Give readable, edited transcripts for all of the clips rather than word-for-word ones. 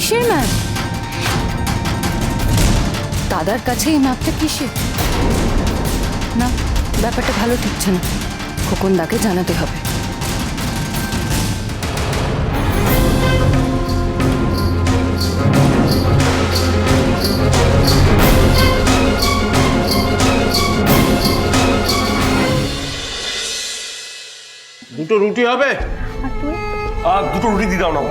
কিসের ম্যাপ? দাদার কাছে এই ম্যাপটা কিসের? না, ব্যাপারটা ভালো ঠেকছে না। খোকন দাকে জানাতে হবে। দুটো রুটি হবে? আর দুটো রুটি দিয়ে দাও না।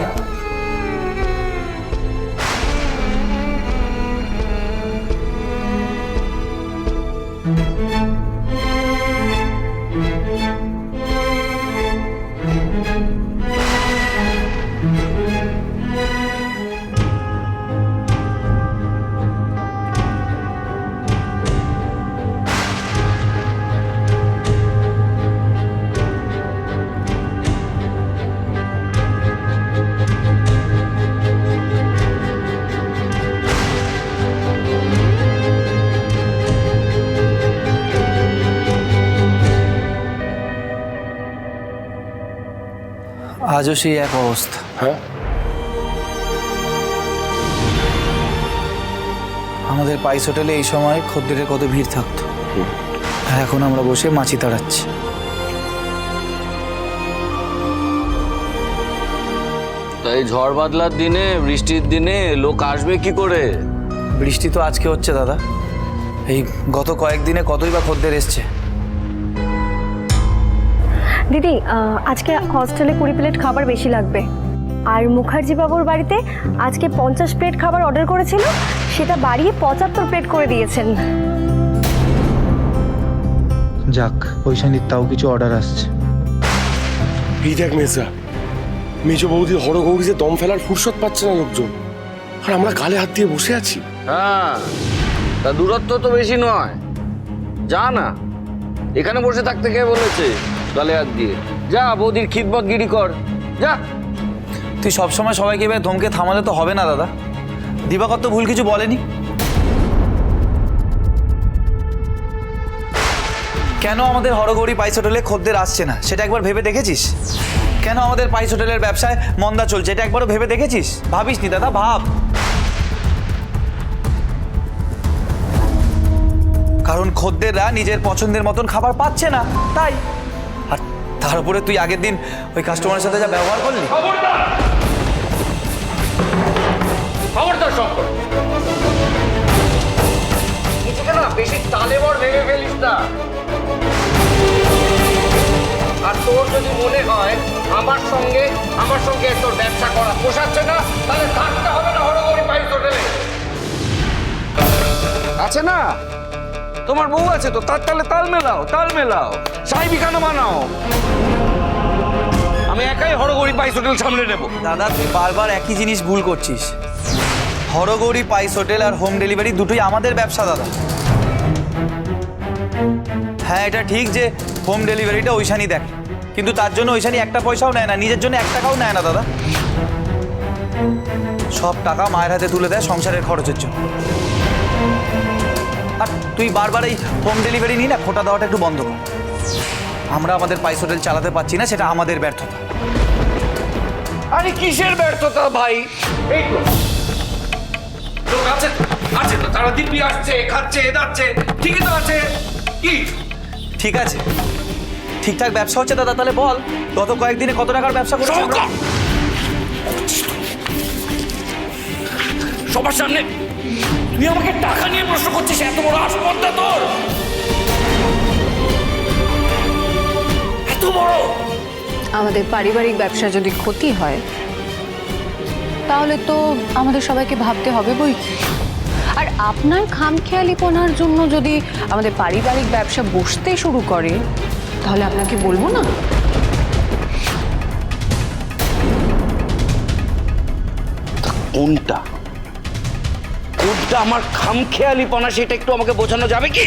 আজও সেই এক অবস্থা। হ্যাঁ, আমাদের পাইস হোটেলে এই সময় খদ্দেরের কত ভিড় থাকতো, আর এখন আমরা বসে মাছি তাড়াচ্ছি। তাই ঝড় বাদলার দিনে, বৃষ্টির দিনে লোক আসবে কি করে? বৃষ্টি তো আজকে হচ্ছে দাদা, এই গত কয়েকদিনে কতই বা খদ্দের এসছে। দিদি, আজকে হস্টেলে 20 প্লেট খাবার বেশি লাগবে। আর মুখার্জি বাবুর বাড়িতে আজকে 50 প্লেট খাবার অর্ডার করেছিল, সেটা বাড়িয়ে 75 প্লেট করে দিয়েছেন। যাক, ঐশানীর তাও কিছু অর্ডার আসছে। এই দেখ মেজরা, মেজ বৌদির হরগৌরীতে দম ফেলার ফুরসত পাচ্ছে না লোকজন, আর আমরা গালে হাত দিয়ে বসে আছি। হ্যাঁ, তা দূরত্ব তো বেশি নয়, যা না। এখানে বসে থাকতে কে বলেছে গালে হাত দিয়ে? যা বৌদির খিদমত গিরি কর, যা। তুই সবসময় সবাইকে এবার ধমকে থামালে তো হবে না দাদা। দিবাকর তো ভুল কিছু বলেনি। কেন আমাদের হরগৌরী পাইস হোটেলে খদ্দের আসছে না সেটা একবার ভেবে দেখেছিস? কেন আমাদের পাইস হোটেলের ব্যবসায় মন্দা চলছে এটা একবারও ভেবে দেখেছিস? ভাবিস নি দাদা, ভাব। কারণ খদ্দেররা নিজের পছন্দের মতন খাবার পাচ্ছে না, তাই। আর তার উপরে তুই আগের দিন ওই কাস্টমারের সাথে যা ব্যবহার করলি। খবরদার সব কর। নিজেকে না বেশি তালে বর ভেবে ফেলিস না। আর তোর যদি মনে হয় আমার সঙ্গে তোর ব্যবসা করা পোষাচ্ছে না, তাহলে থাকতে হবে না হরগৌরী পাইস হোটেলে। আছে না, তোমার বউ আছে তো, তার তালে তাল মেলাও, সাহেবি খানা বানাও। আমি একাই হরগৌরী পাইস হোটেল সামলে নেব। দাদা, তুই বারবার একই জিনিস ভুল করছিস। হরগৌরী পাইস হোটেল আর হোম ডেলিভারি দুটোই আমাদের ব্যবসা দাদা। হ্যাঁ, এটা ঠিক যে হোম ডেলিভারিটা ঐশানী দেখে, কিন্তু তার জন্য ঐশানী একটা পয়সাও নেয় না, নিজের জন্য 1 টাকাও নেয় না দাদা। সব টাকা মায়ের হাতে তুলে দেয় সংসারের খরচের জন্য। আর তুই বারবার এই হোম ডেলিভারি নিয়ে না খোটা দেওয়াটা একটু বন্ধ কর। আমরা আমাদের পাইস হোটেল চালাতে পারছি না, সেটা আমাদের ব্যর্থতা। আরে কিসের ব্যর্থতা ভাই? এই তো লোক আছে তো, তারা দিব্যি আসছে, খাচ্ছে, দাচ্ছে, ঠিকই তো আছে। কি ঠিক আছে, ঠিকঠাক ব্যবসা হচ্ছে দাদা? তাহলে বল, গত কয়েকদিনে কত টাকার ব্যবসা করছিস? সবার সামনে তুই আমাকে টাকা নিয়ে প্রশ্ন করছিস? এত বড় আসপর্দা তোর, এত বড়! আমাদের পারিবারিক ব্যবসা যদি ক্ষতি হয় তাহলে তো আমাদের সবাইকে ভাবতে হবে বই কি। আর আপনার খামখেয়ালিপনার জন্য যদি আমাদের পারিবারিক ব্যবসা বসতে শুরু করে তাহলে আপনাকে বলবো না? কোনটা আমার খামখেয়ালিপনা সেটা একটু আমাকে বোঝানো যাবে কি?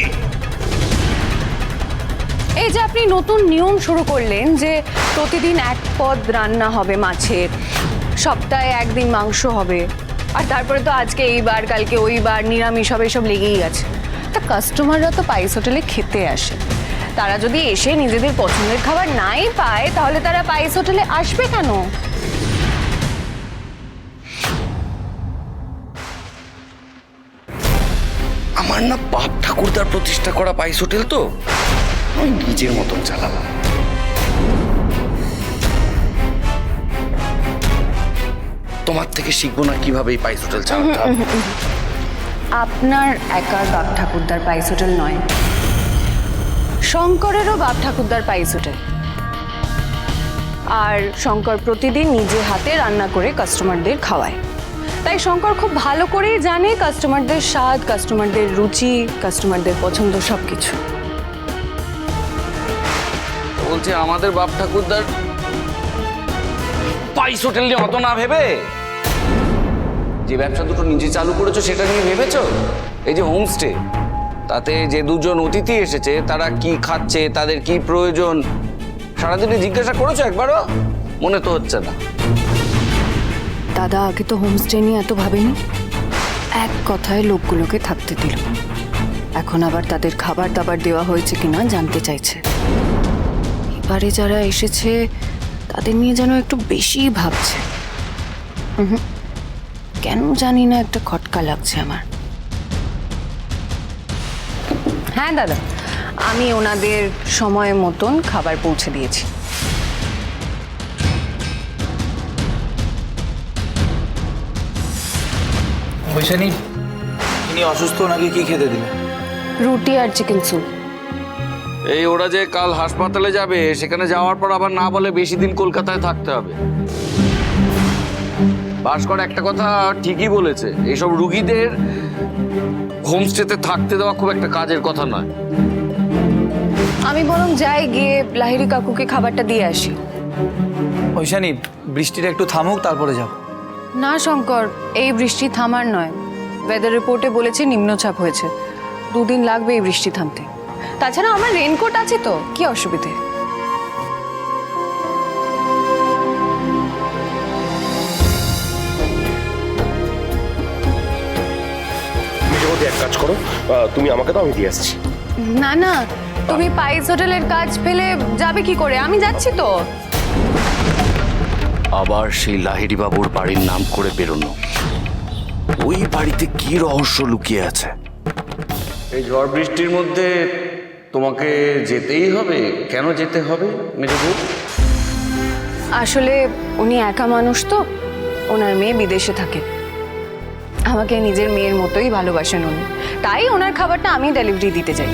এই যে আপনি নতুন নিয়ম শুরু করলেন যে প্রতিদিন 1 পদ রান্না হবে মাছের, সপ্তাহে 1 দিন মাংস হবে, আর তারপরে তো আজকে এইবার কালকে ওইবার নিরামিষ হবে, সব লেগেই আছে। তা কাস্টমাররা তো পাইস হোটেলে খেতে আসে, তারা যদি এসে নিজেদের পছন্দের খাবার নাই পায় তাহলে তারা পাইস হোটেলে আসবে কেন? আমার না বাপ ঠাকুরদার প্রতিষ্ঠা করা পাইস হোটেল তো, আমি নিজের মতন চালাবো। তোমার থেকে শিখবো না কিভাবে এই পাইস হোটেল চালাতে হবে। আপনার একার বাপ ঠাকুরদার পাইস হোটেল নয়, শঙ্করেরও বাপ ঠাকুরদার পাইস হোটেল। আর শঙ্কর প্রতিদিন নিজে হাতে রান্না করে কাস্টমারদের খাওয়ায়, তাই শঙ্কর খুব ভালো করেই জানে কাস্টমারদের স্বাদ, কাস্টমারদের রুচি, কাস্টমারদের পছন্দ সবকিছু। বলছে আমাদের বাপ ঠাকুরদার পাইস হোটেল নিয়ে অত না ভেবে যে ব্যবসা দুটো নিজে চালু করেছো সেটা নিয়ে ভেবেছো। এই যে হোমস্টে, তাতে যে দুজন অতিথি এসেছে তারা কি খাচ্ছে, তাদের কি প্রয়োজন, সারাদিনে জিজ্ঞাসা করেছো একবারও? মনে তো হচ্ছে না। দাদা আগে তো হোমস্টে নিয়ে এত ভাবেনি, এক কথায় লোকগুলোকে থাকতে দিল। এখন আবার তাদের খাবার দাবার দেওয়া হয়েছে কিনা জানতে চাইছে। এবারে যারা এসেছে তাদের নিয়ে যেন একটু বেশি ভাবছে। কেন জানি না একটা খটকা লাগছে আমার। হ্যাঁ দাদা, আমি ওনাদের সময় মতন খাবার পৌঁছে দিয়েছি। বৈশানী, ইনি অসুস্থ, নাকি কি খেতে দিলে? রুটি আর চিকেন স্যুপ। এই ওরা যে কাল হাসপাতালে যাবে, সেখানে যাওয়ার পর আবার না বলে বেশি দিন কলকাতায় থাকতে হবে। ভাস্কর একটা কথা ঠিকই বলেছে, এইসব রুগীদের হোমস্টেতে থাকতে দেওয়া খুব একটা কাজের কথা নয়। আমি বরং যাই, গিয়ে লাহিড়ী কাকুকে খাবারটা দিয়ে আসি। বৈশানী, বৃষ্টিটা একটু থামুক তারপরে যাব। না শঙ্কর, এই বৃষ্টি থামার নয়। ওয়েদার রিপোর্টে বলেছে নিম্নচাপ হয়েছে, 2 দিন লাগবে এই বৃষ্টি থামতে। তাছাড়া আমার রেনকোট আছে তো, কি অসুবিধে? মেজবৌদি এক কাজ করো, তুমি আমাকে দাও, আমি দিয়ে আসছি। না না, তুমি পাইস হোটেলের কাজ ফেলে যাবে কি করে? আমি যাচ্ছি তো। আবার সেই লাহিড়ী বাবুর বাড়ির নাম করে বেরোনো, ওই বাড়িতে কি রহস্য লুকিয়ে আছে? এই ঝড় বৃষ্টির মধ্যে তোমাকে যেতেই হবে। কেন যেতে হবে মেজবউ? আসলে উনি একা মানুষ তো, ওনার মেয়ে বিদেশে থাকে। আমাকে নিজের মেয়ের মতোই ভালোবাসেন উনি, তাই ওনার খাবারটা আমি ডেলিভারি দিতে যাই।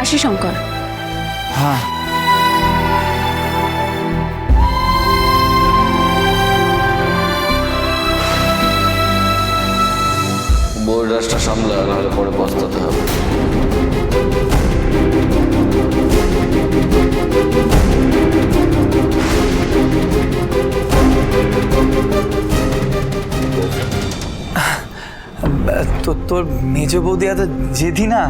আসি শঙ্কর। হ্যাঁ, বউর রাস্তা সামলা, নাহলে পরে পস্তাতে হবে। তোর মেজ বৌদি এত জেদি না?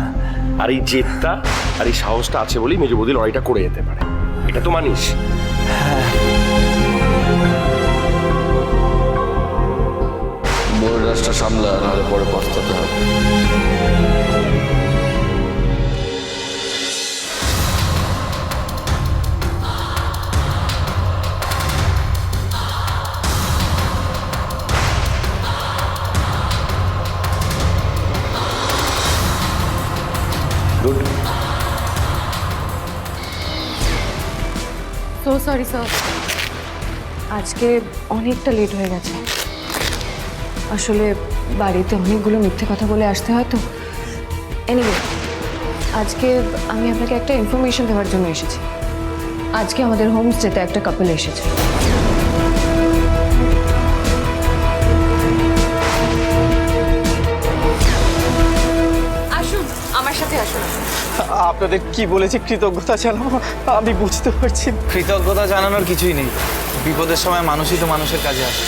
আর এই জেদটা আর এই সাহসটা আছে বলেই মেজবৌদি লড়াইটা করে যেতে পারে, এটা তো মানিস। বউর রাস্তা সামলা, নাহলে পরে পস্তাতে হবে। গুড। সো সরি স্যার, আজকে অনেকটা লেট হয়ে গেছে। আসলে বাড়িতে অনেকগুলো মিথ্যে কথা বলে আসতে হয় তো। এনিওয়ে, আজকে আমি আপনাকে একটা ইনফরমেশন দেওয়ার জন্য এসেছি। আজকে আমাদের হোমস্টেতে একটা কাপল এসেছে। আসুন, আমার সাথে আসুন। আপনাদের কি বলেছি কৃতজ্ঞতা জানাবো আমি বুঝতে পারছি না। কৃতজ্ঞতা জানানোর কিছুই নেই, বিপদের সময় মানুষই তো মানুষের কাজে আসে।